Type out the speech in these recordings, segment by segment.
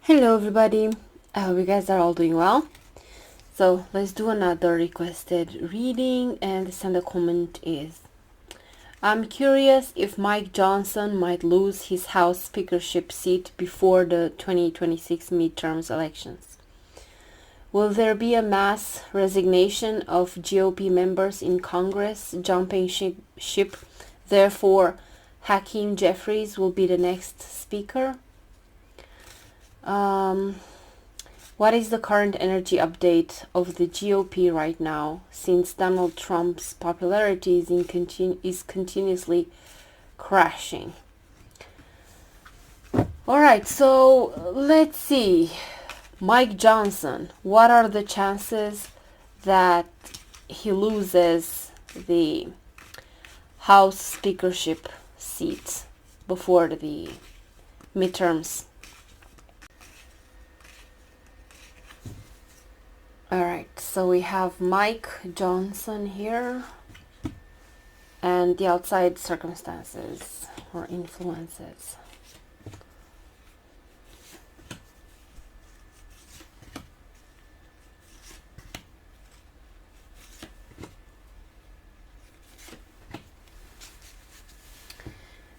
Hello everybody, I hope you guys are all doing well. So let's do another requested reading, and the sender comment is: I'm curious if Mike Johnson might lose his House speakership seat before the 2026 midterms elections. Will there be a mass resignation of GOP members in Congress jumping ship? Therefore, Hakeem Jeffries will be the next speaker. What is the current energy update of the GOP right now, since Donald Trump's popularity is continuously crashing? Alright, so let's see. Mike Johnson, what are the chances that he loses the House speakership seat before the midterms? Alright, so we have Mike Johnson here, and the outside circumstances or influences.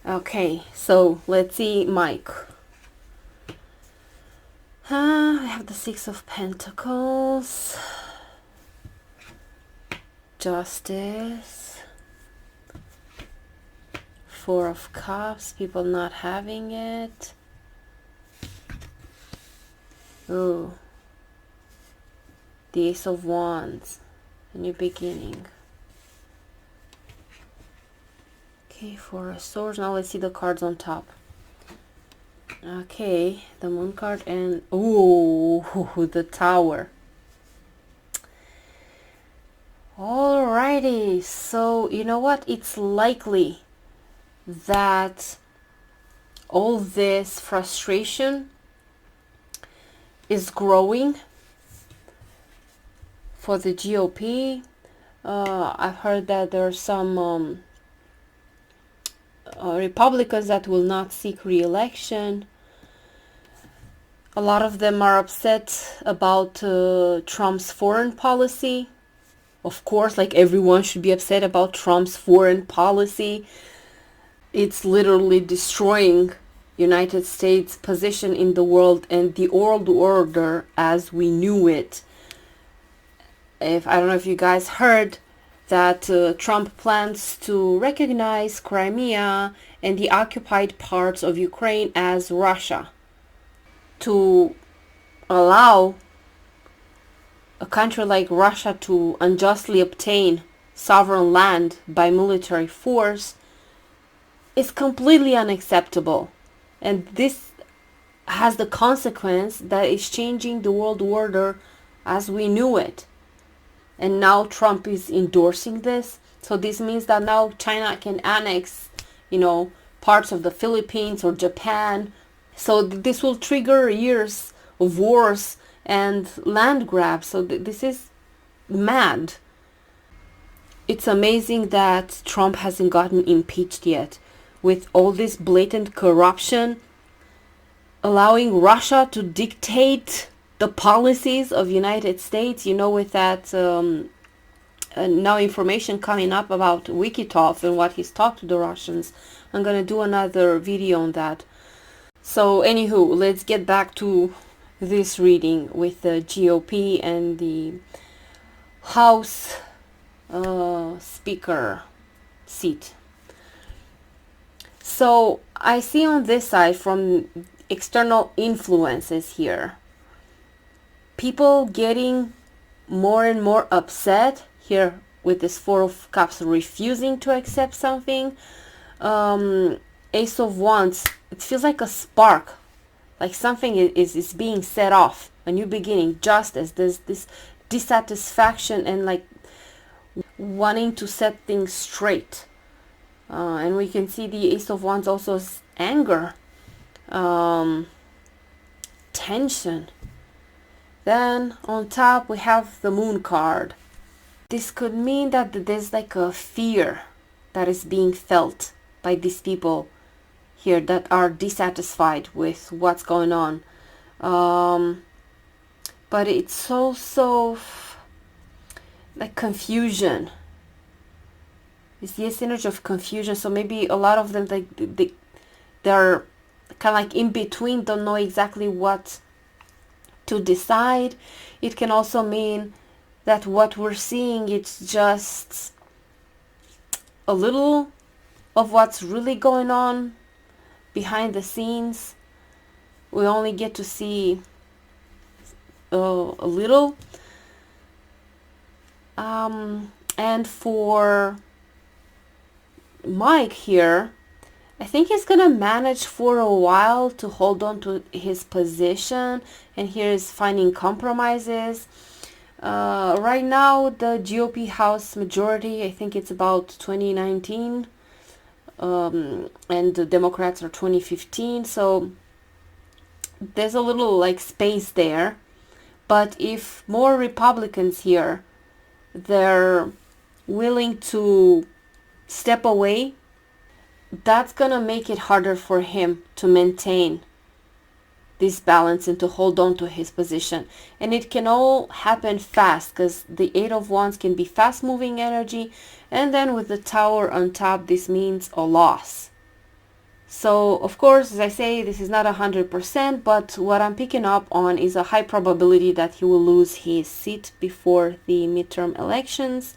Okay, so let's see Mike. I have the Six of Pentacles, Justice, Four of Cups, people not having it. Ooh, the Ace of Wands, a new beginning. Okay, Four of Swords. Now let's see the cards on top. Okay, the Moon card and ooh, the Tower. Alrighty, so you know what? It's likely that all this frustration is growing for the GOP. I've heard that there are some Republicans that will not seek re-election. A lot of them are upset about Trump's foreign policy. Of course, like everyone should be upset about Trump's foreign policy. It's literally destroying United States' position in the world and the world order as we knew it. I don't know if you guys heard that Trump plans to recognize Crimea and the occupied parts of Ukraine as Russia, to allow a country like Russia to unjustly obtain sovereign land by military force is completely unacceptable. And this has the consequence that it's changing the world order as we knew it. And now Trump is endorsing this. So this means that now China can annex, parts of the Philippines or Japan. So this will trigger years of wars and land grabs. So this is mad. It's amazing that Trump hasn't gotten impeached yet, with all this blatant corruption, allowing Russia to dictate the policies of United States, with that now information coming up about Wikitov and what he's talked to the Russians. I'm gonna do another video on that. So anywho, let's get back to this reading with the GOP and the House speaker seat. So I see on this side, from external influences here, people getting more and more upset here with this Four of Cups, refusing to accept something. Ace of Wands, it feels like a spark, like something is being set off, a new beginning, justice. There's this dissatisfaction and like wanting to set things straight. And we can see the Ace of Wands also as anger, tension. Then on top we have the Moon card. This could mean that there's like a fear that is being felt by these people here that are dissatisfied with what's going on. Um, but it's also like confusion. It's this energy of confusion. So maybe a lot of them, like they're kind of like in between, don't know exactly what to decide. It can also mean that what we're seeing, it's just a little of what's really going on behind the scenes. We only get to see a little. And for Mike here, I think he's gonna manage for a while to hold on to his position, and here is finding compromises. Right now, the GOP House majority, I think it's about 2019, and the Democrats are 2015, so there's a little like space there. But if more Republicans here, they're willing to step away, that's gonna make it harder for him to maintain this balance and to hold on to his position. And it can all happen fast, because the Eight of Wands can be fast moving energy, and then with the Tower on top, this means a loss. So of course, as I say, this is not 100%, but what I'm picking up on is a high probability that he will lose his seat before the midterm elections.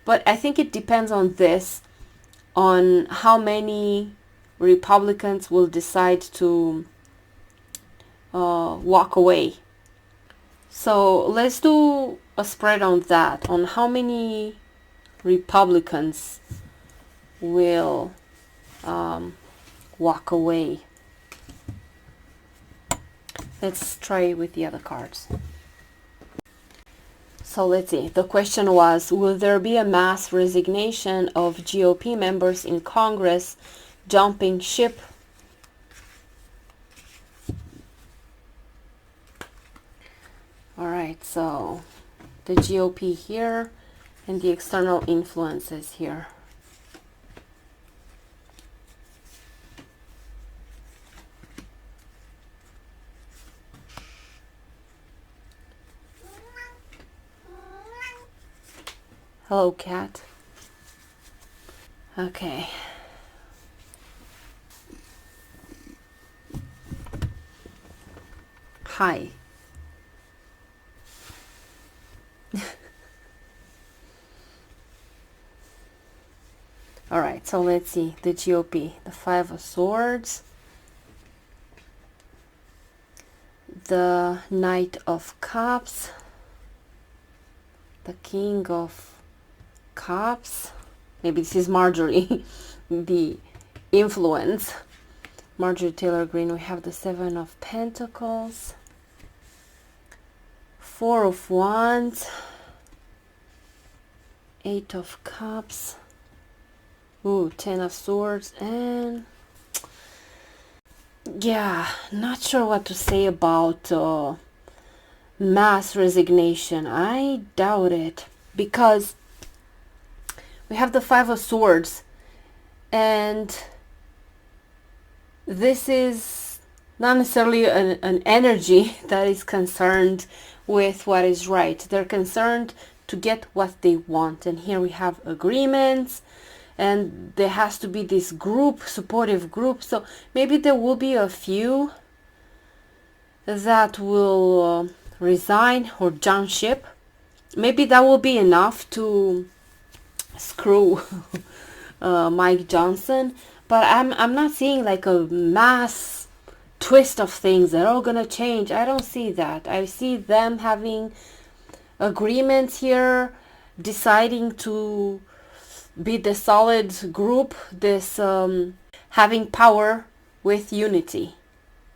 But I think it depends on this, on how many Republicans will decide to walk away. So let's do a spread on that, on how many Republicans will walk away. Let's try with the other cards. So let's see. The question was, will there be a mass resignation of GOP members in Congress jumping ship? All right, so the GOP here and the external influences here. Hello, cat. Okay. Hi. All right, so let's see the GOP, the Five of Swords, the Knight of Cups, the King of Cups. Maybe this is Marjorie, the influence. Marjorie Taylor Greene. We have the Seven of Pentacles, Four of Wands, Eight of Cups, ooh, Ten of Swords, and yeah, not sure what to say about mass resignation. I doubt it, because we have the Five of Swords, and this is not necessarily an energy that is concerned with what is right. They're concerned to get what they want. And here we have agreements, and there has to be this group, supportive group. So maybe there will be a few that will resign or jump ship. Maybe that will be enough to screw Mike Johnson. But I'm not seeing like a mass twist of things that are all gonna change. I don't see that. I see them having agreements here, deciding to be the solid group, this having power with unity.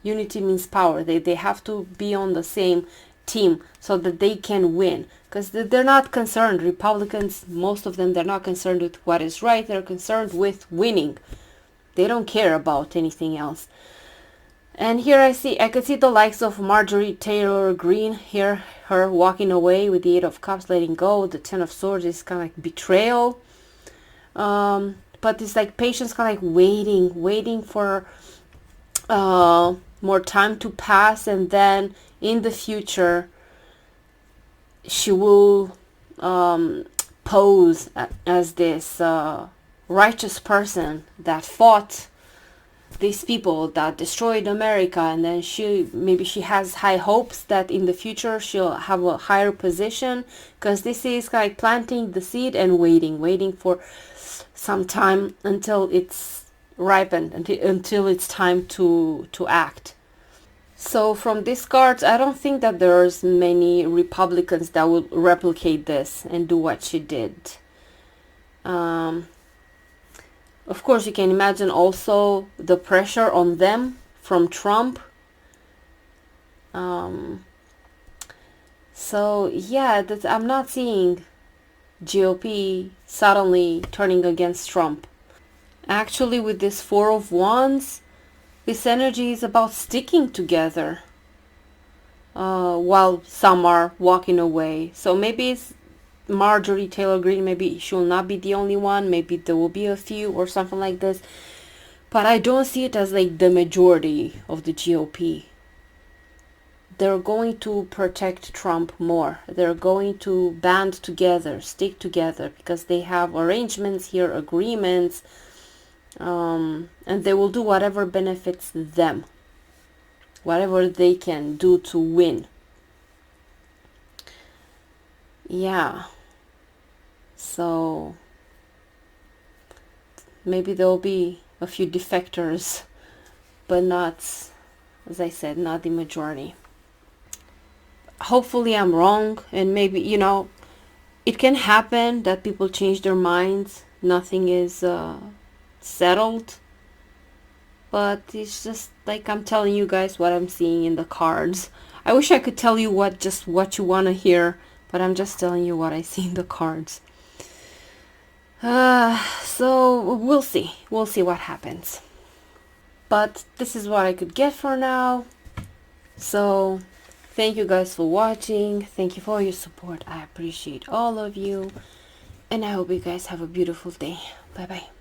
Unity means power. They have to be on the same team so that they can win, because they're not concerned. Republicans, most of them, they're not concerned with what is right. They're concerned with winning. They don't care about anything else. And here I could see the likes of Marjorie Taylor Greene here, her walking away with the Eight of Cups, letting go. The Ten of Swords is kind of like betrayal. But it's like patience, kind of like waiting for more time to pass, and then in the future she will pose as this righteous person that fought these people that destroyed America, and then she has high hopes that in the future she'll have a higher position, because this is like planting the seed and waiting for some time until it's ripened, until it's time to act. So from these cards, I don't think that there's many Republicans that will replicate this and do what she did. Of course, you can imagine also the pressure on them from Trump. So yeah, I'm not seeing GOP suddenly turning against Trump. Actually, with this Four of Wands, this energy is about sticking together while some are walking away. So maybe it's Marjorie Taylor Greene, maybe she'll not be the only one, maybe there will be a few or something like this, but I don't see it as like the majority of the GOP. They're going to protect Trump more. They're going to band together, stick together, because they have arrangements here, agreements, and they will do whatever benefits them, whatever they can do to win. Yeah. So maybe there'll be a few defectors, but not, as I said, not the majority. Hopefully I'm wrong, and maybe, it can happen that people change their minds. Nothing is settled. But it's just like I'm telling you guys what I'm seeing in the cards. I wish I could tell you what you want to hear, but I'm just telling you what I see in the cards. So we'll see. We'll see what happens. But this is what I could get for now. So thank you guys for watching. Thank you for your support. I appreciate all of you. And I hope you guys have a beautiful day. Bye bye.